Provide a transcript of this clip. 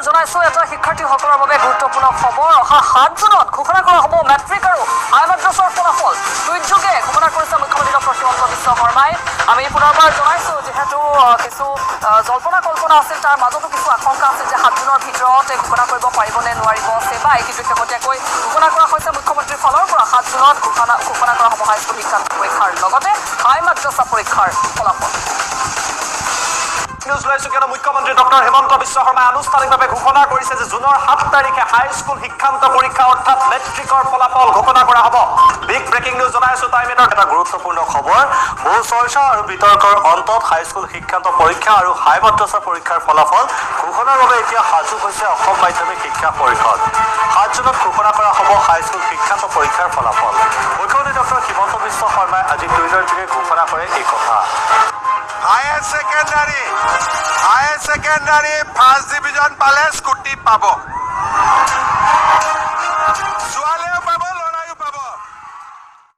জনাইছো এটা শিক্ষাৰ্থীসকলৰ বাবে গুৰুত্বপূৰ্ণ খবৰ অহা 7 জুনত ঘোষণা কৰা হ'ব মেট্ৰিক আৰু হাই মাদ্ৰাছাৰ ফলাফল টুইটযোগে ঘোষণা কৰিছে মুখ্যমন্ত্ৰী ডক্টৰ হিমন্ত বিশ্ব শৰ্মাই আমি পুনৰবাৰ জনাইছো যিহেতু কিছু জল্পনা কল্পনা আছিল তাৰ মাজতো কিছু আশংকা আছিল যে 7 জুনৰ ভিতৰত ঘোষণা কৰিব পাৰিব নে নোৱাৰিব সেবাই কিন্তু শেহতীয়াকৈ ঘোষণা কৰা হৈছে মুখ্যমন্ত্ৰীৰ ফালৰ পৰা 7 জুনত ঘোষণা কৰা হ'ব হাইস্কুল শিক্ষান্ত পৰীক্ষাৰ লগতে হাই মাদ্ৰাছা পৰীক্ষাৰ ফলাফল নিউজ লাইছো কেন মুখ্যমন্ত্ৰী ডক্টৰ হিমন্ত বিশ্ব শৰ্মাই আনুষ্ঠানিকভাৱে ঘোষণা কৰিছে যে জুনৰ 7 তাৰিখে হাইস্কুল শিক্ষান্ত পৰীক্ষা অৰ্থাৎ মেট্ৰিকৰ ফলাফল ঘোষণা কৰা হ'ব বিগ ব্ৰেকিং নিউজ জনাইছো টাইমেটৰ এটা গুৰুত্বপূৰ্ণ খবৰ বহু চৰ্চা আৰু বিতৰ্কৰ অন্তত হাইস্কুল শিক্ষান্ত পৰীক্ষা আৰু হাই মাদ্ৰাছা পৰীক্ষাৰ ফলাফল ঘোষণাৰ বাবে এতিয়া সাজু হৈছে অসম মাধ্যমিক শিক্ষা পৰিষদ 7 জুনত ঘোষণা কৰা হ'ব হাইস্কুল শিক্ষান্ত পৰীক্ষাৰ ফলাফল মুখ্যমন্ত্ৰী ডক্টৰ হিমন্ত বিশ্ব শৰ্মাই আজি টুইটাৰ যোগে ঘোষণা কৰে এই কথা হায়াৰ ছেকেণ্ডাৰী ফাৰ্ষ্ট ডিভিজন পালে স্কুটি পাব